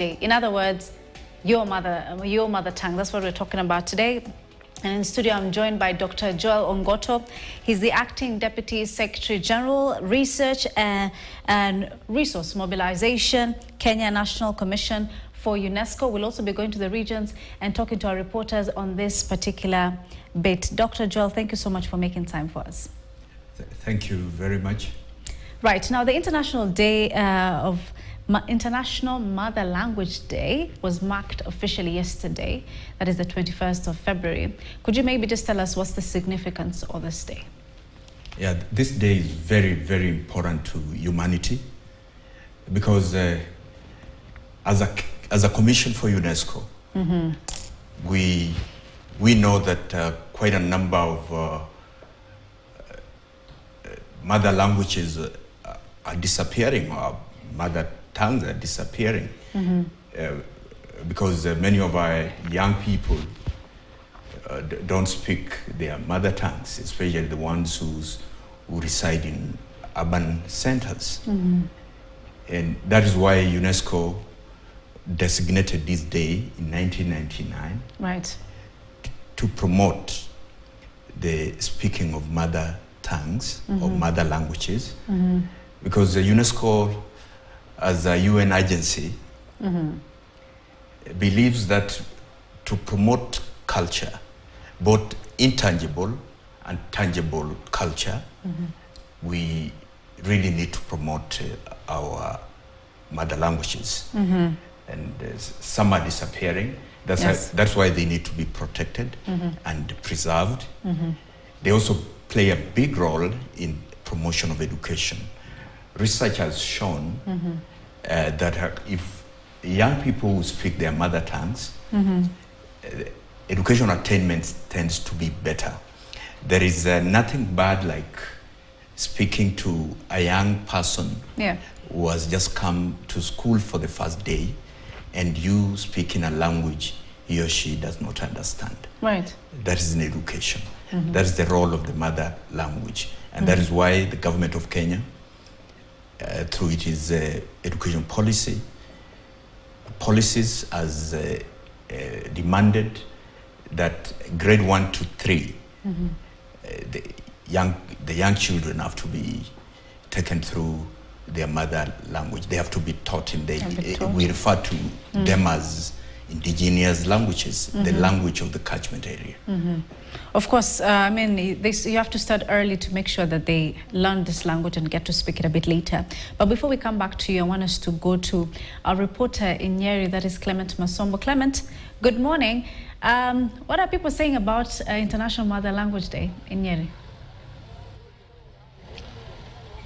In other words, your mother tongue. That's what we're talking about today. And in studio, I'm joined by Dr. Joel Ongoto. He's the Acting Deputy Secretary General, Research and Resource Mobilization, Kenya National Commission for UNESCO. We'll also be going to the regions and talking to our reporters on this particular bit. Dr. Joel, thank you so much for making time for us. Thank you very much. Right, now the International Day International Mother Language Day was marked officially yesterday. That is the 21st of February. Could you maybe just tell us what's the significance of this day? Yeah, this day is very, very important to humanity because as a commission for UNESCO, we know that quite a number of mother languages are disappearing, or mother tongues are disappearing, because many of our young people don't speak their mother tongues, especially the ones who reside in urban centers. And that is why UNESCO designated this day in 1999 right, to promote the speaking of mother tongues or mother languages, because the UNESCO, as a UN agency, believes that to promote culture, both intangible and tangible culture, we really need to promote our mother languages. And some are disappearing. That's why they need to be protected and preserved. They also play a big role in promotion of education. Research has shown that if young people who speak their mother tongues, educational attainment tends to be better. There is nothing bad like speaking to a young person who has just come to school for the first day and you speak in a language he or she does not understand. Right. That is an education. That is the role of the mother language. And that is why the government of Kenya, through its education policies has demanded that grade 1 to 3, the young children have to be taken through their mother language. They have to be taught in we refer to them as indigenous languages, the language of the catchment area. Of course, I mean, you have to start early to make sure that they learn this language and get to speak it a bit later. But before we come back to you, I want us to go to our reporter in Nyeri, that is Clement Masombo. Clement, good morning. What are people saying about International Mother Language Day in Nyeri?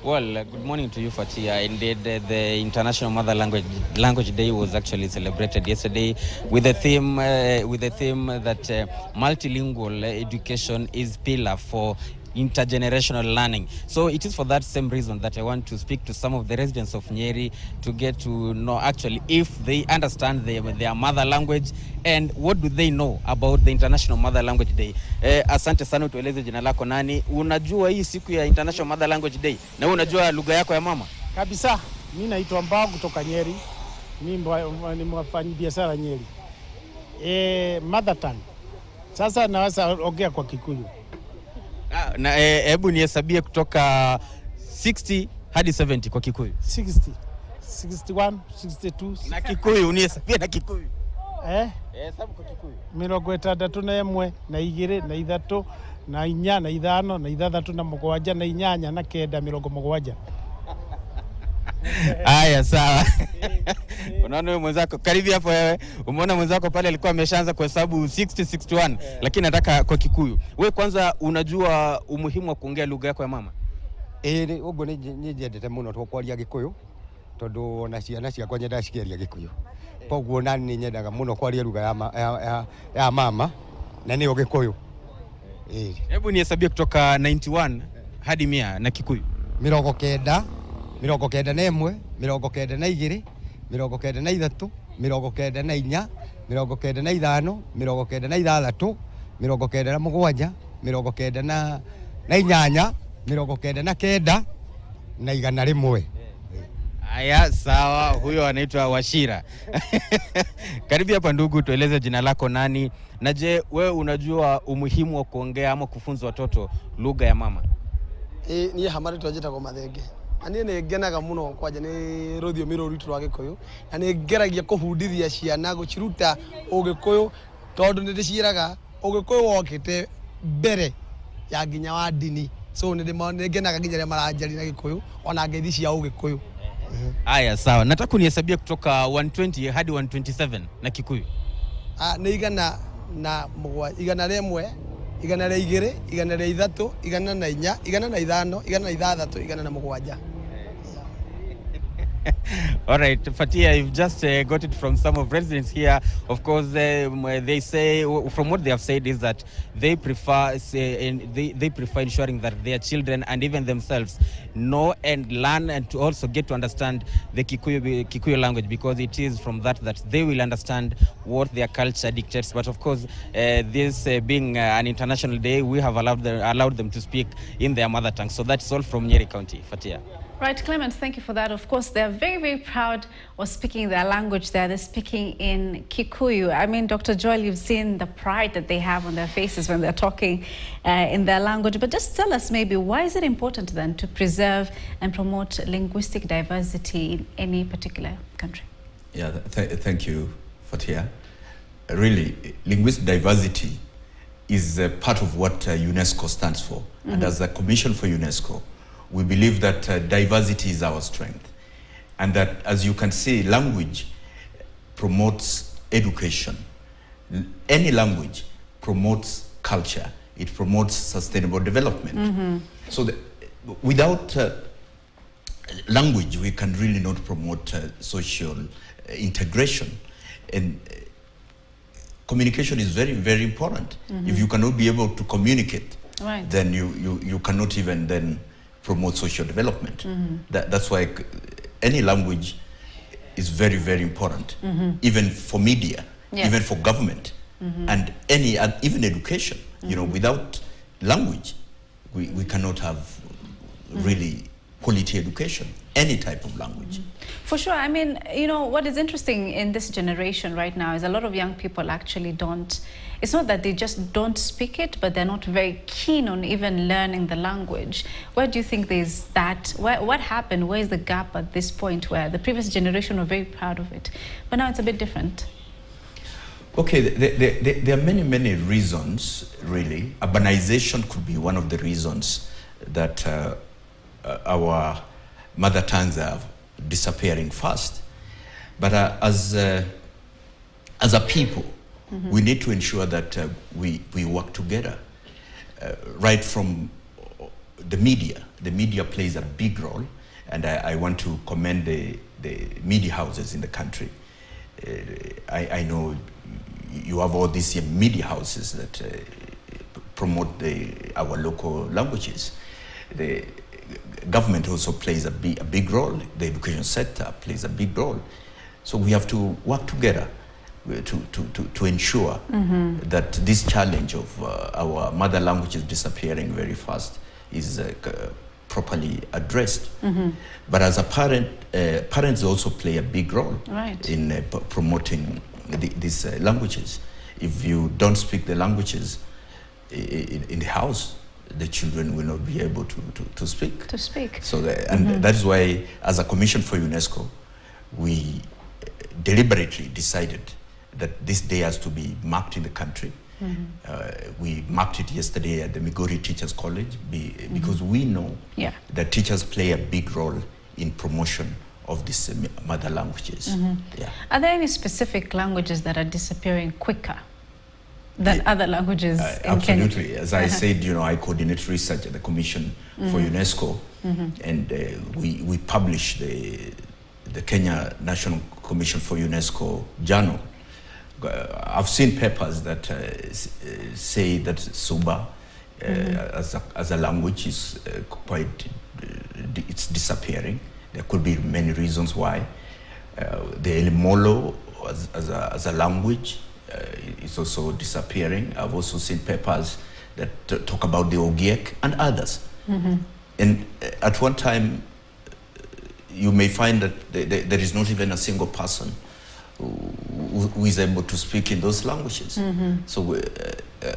Well, good morning to you, Fatia. Indeed, the International Mother Language Day was actually celebrated yesterday with the theme that multilingual education is pillar for intergenerational learning. So it is for that same reason that I want to speak to some of the residents of Nyeri to get to know actually if they understand their mother language and what do they know about the International Mother Language Day. Asante sana, tueleze jina lako nani, unajua hii siku ya International Mother Language Day na unajua lugha yako ya mama? Kabisa, mimi naitwa Mbao kutoka Nyeri. Mimi ni mfanyabiashara Nyeri. Mother tongue. Sasa naweza ongea kwa Kikuyu. Na hebu nihesabie kutoka 60 hadi 70 kwa Kikuyu. 60, 61, 62. Na Kikuyu unihesabie na Kikuyu. Hesabu kwa Kikuyu. 61 na 2 na 3 na 4 na 5 na 6 na 7 na 8 na 9 70. Haya, sawa. Unaona wewe mwenzako karibu hapo, wewe umeona mwenzako pale alikuwa ameshaanza kuhesabu 60 61, lakini nataka kwa Kikuyu. Wewe kwanza unajua umuhimu wa kuongea lugha yako ya mama? Ugo ni njendete muno tukwaria Gikuyu tondu na ciana ciakwa nyenda cikeria Gikuyu. Koguo nani nyendaga muno kwaria lugha ya mama na ni Gikuyu. Hebu nihesabie kutoka 91 hadi 100 na Kikuyu. 90, 91, 92, 93, 93, 94, 95, 96, 97, 98, 99 na 100 na 100. Aya, sawa, huyo anaitwa Washira. Karibu hapa ndugu, tueleze jina lako nani, na je, wewe unajua umuhimu wa kuongea ama kufunza watoto lugha ya mama? Ni hamari twajeta kwa mathenge. Ani ne genaga muno kwaje ni rũthiomi rũu rwitũ rwa Gĩkũyũ, na nĩ ngeragia kũbundithia ciana gũciruta Ũgĩkũyũ tondũ nĩ ndĩciĩraga Ũgĩkũyũ wokĩte mbere ya nginya wa ndini. So nĩ ngenaga nginya rĩrĩa maranjaria na Gĩkũyũ ona ngeithi cia Ũgĩkũyũ. Aya, sawa. Nataka kunihesabia kutoka 120 hadi 127 na Kikuyu. Nĩ igana na mũgwanja, igana rĩmwe, igana rĩa igĩrĩ, igana rĩa ithatũ, igana na inya, igana na ithano, igana na ithathatũ, igana na mũgwanja. All right, Fatia, you've just got it from some of residents here. Of course, they say, from what they have said, is that they prefer they prefer ensuring that their children and even themselves know and learn and to also get to understand the Kikuyu language, because it is from that they will understand what their culture dictates. But of course, this being an international day, we have allowed them to speak in their mother tongue. So that's all from Nyeri County. Fatia. Right, Clement, thank you for that. Of course, they're very, very proud of speaking their language there. They're speaking in Kikuyu. I mean, Dr. Joel, you've seen the pride that they have on their faces when they're talking in their language. But just tell us maybe, why is it important then to preserve and promote linguistic diversity in any particular country? Yeah, thank you, Fatia. Really, linguistic diversity is part of what UNESCO stands for. And as a commission for UNESCO, we believe that diversity is our strength, and that, as you can see, language promotes education. Any language promotes culture. It promotes sustainable development. So without language, we can really not promote social integration. And communication is very, very important. If you cannot be able to communicate, right, then you cannot even then promote social development. That's why any language is very, very important, even for media, yes, even for government, and even education. You know, without language, we cannot have really quality education, any type of language. For sure. I mean, you know, what is interesting in this generation right now is a lot of young people actually don't, it's not that they just don't speak it, but they're not very keen on even learning the language. Where do you think there's that? What happened? Where is the gap at this point where the previous generation were very proud of it, but now it's a bit different? Okay, there are many, many reasons, really. Urbanization could be one of the reasons that our mother tongues are disappearing fast. But as a people, we need to ensure that we work together. Right from the media. The media plays a big role, and I want to commend the media houses in the country. I know you have all these media houses that promote our local languages. The government also plays a big role. The education sector plays a big role. So we have to work together to ensure that this challenge of our mother languages disappearing very fast is properly addressed. But as a parent, parents also play a big role, right, in promoting these languages. If you don't speak the languages in the house, the children will not be able to speak. So that is why, as a commission for UNESCO, we deliberately decided that this day has to be marked in the country. We marked it yesterday at the Migori Teachers College because we know that teachers play a big role in promotion of these mother languages. Are there any specific languages that are disappearing quicker than other languages in Kenya? Absolutely. As I said, you know, I coordinate research at the Commission for UNESCO, and we publish the Kenya National Commission for UNESCO journal. I've seen papers that say that Suba as a language is it's disappearing. There could be many reasons why. The Elimolo as a language is also disappearing. I've also seen papers that talk about the Ogiek and others. And at one time, you may find that there is not even a single person who is able to speak in those languages. So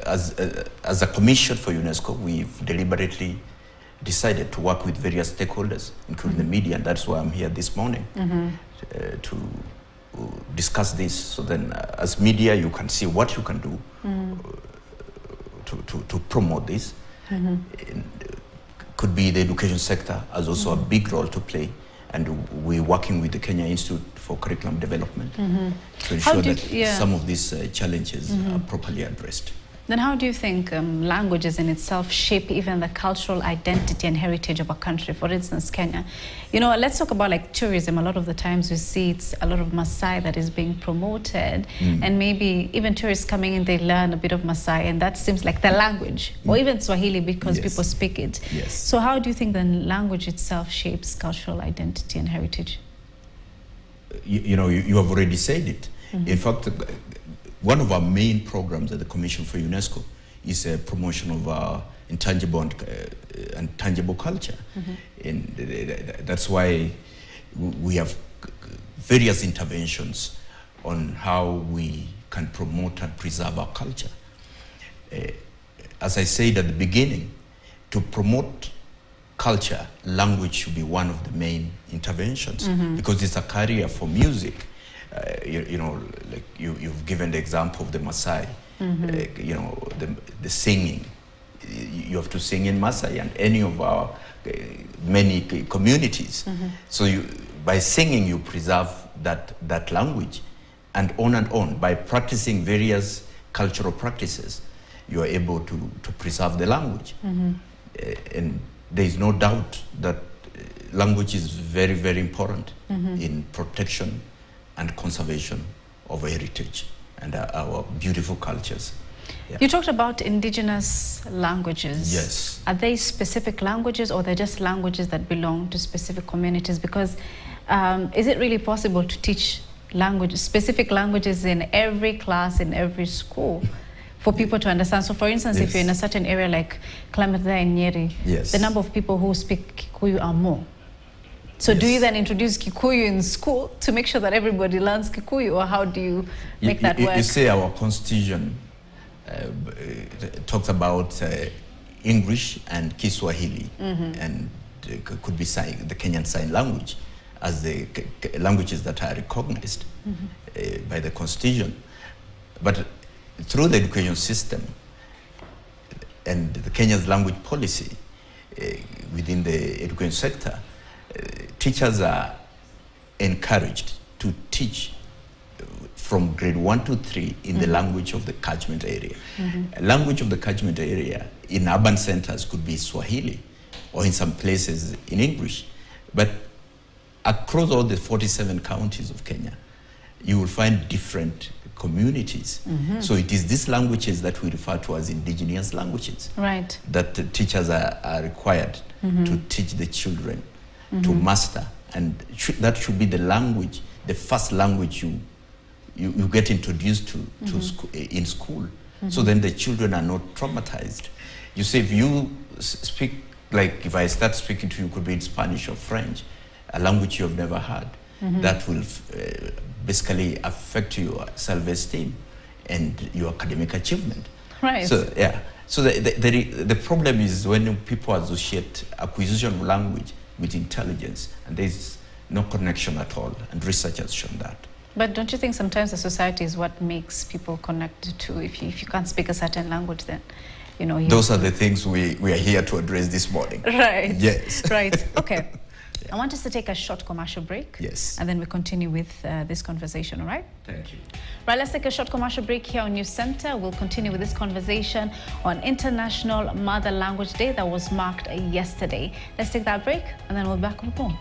as a commission for UNESCO, we've deliberately decided to work with various stakeholders, including the media, and that's why I'm here this morning to discuss this. So then as media, you can see what you can do to promote this. Could be the education sector has also a big role to play, and we're working with the Kenya Institute for Curriculum Development to ensure that some of these challenges are properly addressed. Then how do you think languages in itself shape even the cultural identity and heritage of a country? For instance, Kenya. You know, let's talk about like tourism. A lot of the times we see it's a lot of Maasai that is being promoted, and maybe even tourists coming in, they learn a bit of Maasai, and that seems like the language, or even Swahili because people speak it. So how do you think the language itself shapes cultural identity and heritage? You know, you have already said it. In fact, one of our main programs at the Commission for UNESCO is a promotion of intangible and tangible culture. And that's why we have various interventions on how we can promote and preserve our culture. As I said at the beginning, to promote culture, language should be one of the main interventions because it's a career for music. You know, like you've given the example of the Maasai, you know, the singing. You have to sing in Maasai and any of our many communities. So by singing, you preserve that language, and on. By practicing various cultural practices, you are able to preserve the language. And there is no doubt that language is very, very important in protection and conservation of heritage and our beautiful cultures. You talked about indigenous languages. Yes. Are they specific languages, or they're just languages that belong to specific communities? Because is it really possible to teach specific languages in every class, in every school, for people to understand? So for instance, if you're in a certain area like Clementa and Nyeri, the number of people who speak Kikuyu are more. So do you then introduce Kikuyu in school to make sure that everybody learns Kikuyu, or how do you make that work? You say our constitution talks about English and Kiswahili, and could be the Kenyan Sign Language as the languages that are recognized by the constitution. But through the education system and the Kenya's language policy within the education sector, teachers are encouraged to teach from grade 1 to 3 in the language of the catchment area. Language of the catchment area in urban centers could be Swahili, or in some places in English. But across all the 47 counties of Kenya, you will find different communities. So it is these languages that we refer to as indigenous languages, that the teachers are required to teach the children to master, and that should be the language, the first language you get introduced to in school. So then the children are not traumatized. You say, if you speak, like if I start speaking to you, could be in Spanish or French, a language you have never heard, that will basically affect your self-esteem and your academic achievement. So so the problem is when people associate acquisition of language with intelligence, and there's no connection at all, and research has shown that. But don't you think sometimes the society is what makes people connect to, if you can't speak a certain language, then, you know... Those are the things we are here to address this morning. Right. Yes. Right. Okay. I want us to take a short commercial break. Yes. And then we continue with this conversation, all right? Thank you. Right, let's take a short commercial break here on News Center. We'll continue with this conversation on International Mother Language Day that was marked yesterday. Let's take that break, and then we'll be back on the phone.